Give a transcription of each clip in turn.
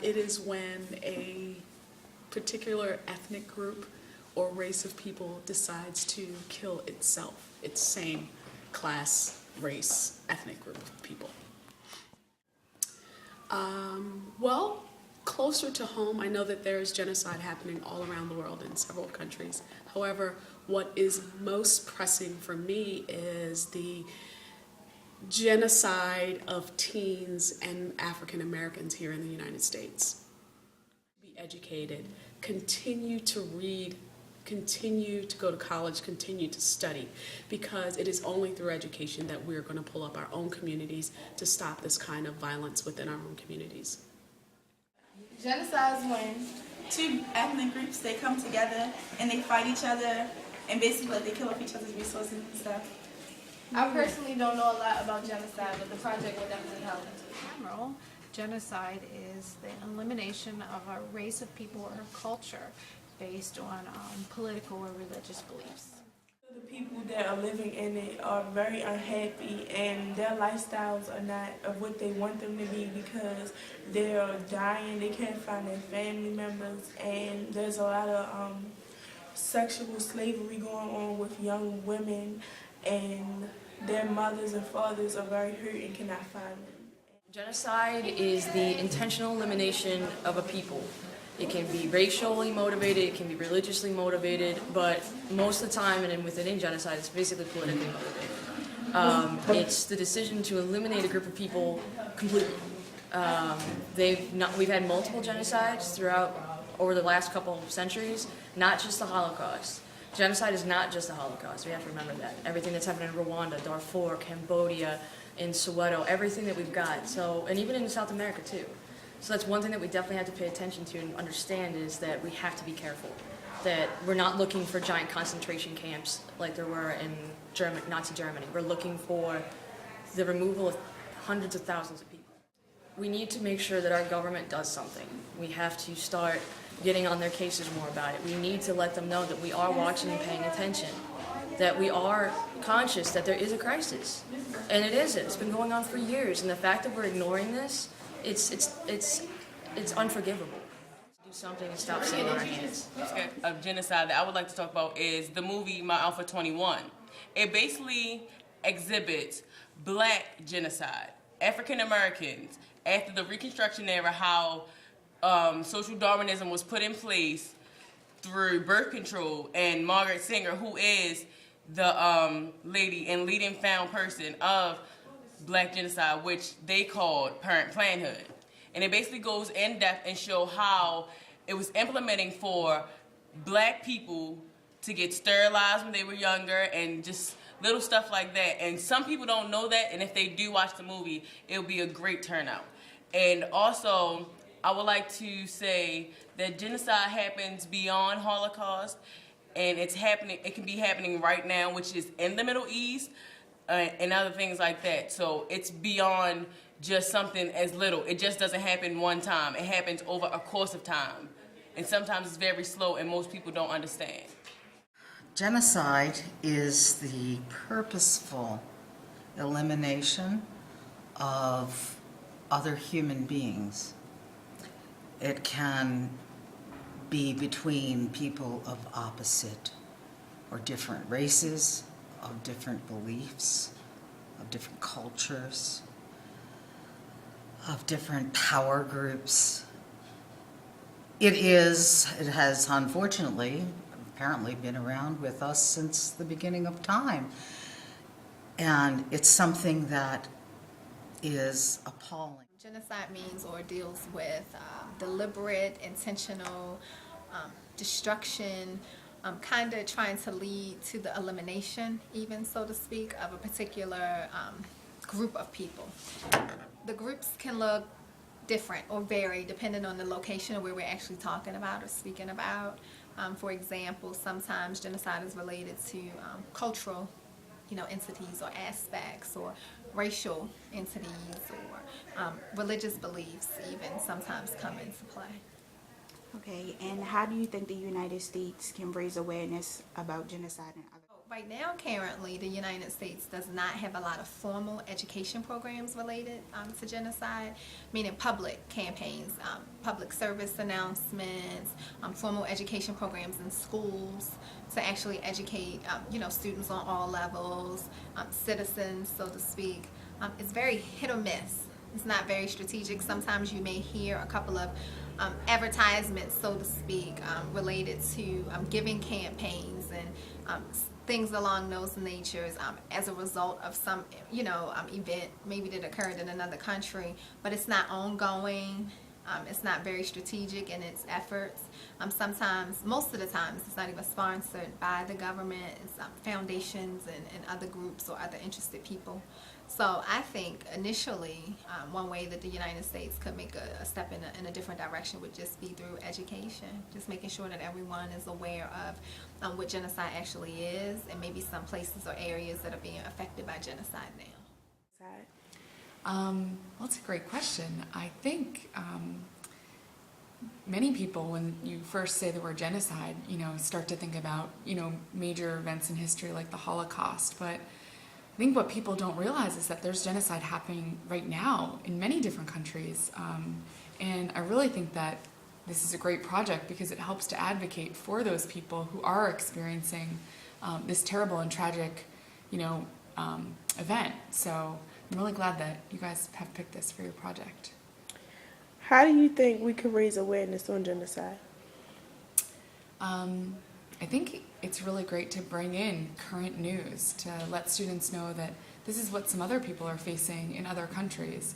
It is when a particular ethnic group or race of people decides to kill itself, its same class, race, ethnic group of people. Well, closer to home, I know that there's genocide happening all around the world in several countries. However, what is most pressing for me is the genocide of teens and African Americans here in the United States. Be educated, continue to read, continue to go to college, continue to study, because it is only through education that we're going to pull up our own communities to stop this kind of violence within our own communities. Genocide is when two ethnic groups, they come together and they fight each other and basically they kill off each other's resources and stuff. I personally don't know a lot about genocide, but the project will definitely help. In general, genocide is the elimination of a race of people or culture based on political or religious beliefs. The people that are living in it are very unhappy, and their lifestyles are not of what they want them to be because they're dying, they can't find their family members, and there's a lot of sexual slavery going on with young women, and their mothers and fathers are very hurt and cannot find them. Genocide is the intentional elimination of a people. It can be racially motivated, it can be religiously motivated, but most of the time, and within genocide, it's basically politically motivated. It's the decision to eliminate a group of people completely. We've had multiple genocides throughout over the last couple of centuries, not just the Holocaust. Genocide is not just the Holocaust, we have to remember that. Everything that's happened in Rwanda, Darfur, Cambodia, in Soweto, everything that we've got, and even in South America too. So that's one thing that we definitely have to pay attention to and understand, is that we have to be careful. That we're not looking for giant concentration camps like there were in Nazi Germany. We're looking for the removal of hundreds of thousands of people. We need to make sure that our government does something. We have to start getting on their cases more about it. We need to let them know that we are watching and paying attention, that we are conscious that there is a crisis. And it is. It's been going on for years, and the fact that we're ignoring this, it's unforgivable. Do something and stop sitting on our hands. Of genocide that I would like to talk about is the movie My Alpha 21. It basically exhibits black genocide, African Americans, after the Reconstruction era, how social Darwinism was put in place through birth control, and Margaret Sanger, who is the lady and leading found person of black genocide, which they called Parent Planhood. And it basically goes in depth and show how it was implementing for black people to get sterilized when they were younger and just little stuff like that. And some people don't know that, and if they do watch the movie, it'll be a great turnout. And also, I would like to say that genocide happens beyond Holocaust, and it's happening. It can be happening right now, which is in the Middle East, and other things like that. So it's beyond just something as little. It just doesn't happen one time. It happens over a course of time. And sometimes it's very slow and most people don't understand. Genocide is the purposeful elimination of other human beings. It can be between people of opposite or different races, of different beliefs, of different cultures, of different power groups. It has unfortunately, apparently been around with us since the beginning of time. And it's something that is appalling. Genocide means or deals with deliberate, intentional destruction, kind of trying to lead to the elimination, even so to speak, of a particular group of people. The groups can look different or vary depending on the location of where we're actually talking about or speaking about. For example, sometimes genocide is related to cultural, entities or aspects, or racial entities, or religious beliefs even sometimes come into play. Okay, and how do you think the United States can raise awareness about genocide and other? Right now, currently, the United States does not have a lot of formal education programs related to genocide, meaning public campaigns, public service announcements, formal education programs in schools to actually educate, students on all levels, citizens, so to speak. It's very hit or miss. It's not very strategic. Sometimes you may hear a couple of advertisements, so to speak, related to giving campaigns and things along those natures as a result of some, event maybe that occurred in another country, but it's not ongoing. It's not very strategic in its efforts. Sometimes, most of the times, it's not even sponsored by the government. It's foundations and other groups or other interested people. So I think initially, one way that the United States could make a step in a different direction would just be through education, just making sure that everyone is aware of what genocide actually is, and maybe some places or areas that are being affected by genocide now. Well, that's a great question. I think many people, when you first say the word genocide, start to think about, major events in history like the Holocaust. But I think what people don't realize is that there's genocide happening right now in many different countries. And I really think that this is a great project because it helps to advocate for those people who are experiencing this terrible and tragic, event. So I'm really glad that you guys have picked this for your project. How do you think we could raise awareness on genocide? I think it's really great to bring in current news, to let students know that this is what some other people are facing in other countries,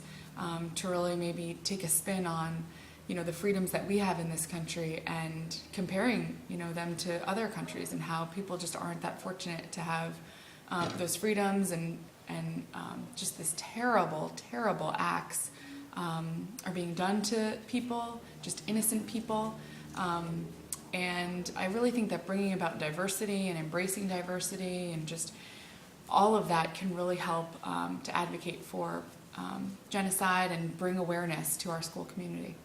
to really maybe take a spin on, the freedoms that we have in this country and comparing, them to other countries and how people just aren't that fortunate to have those freedoms and just this terrible, terrible acts are being done to people, just innocent people. And I really think that bringing about diversity and embracing diversity and just all of that can really help to advocate for genocide and bring awareness to our school community.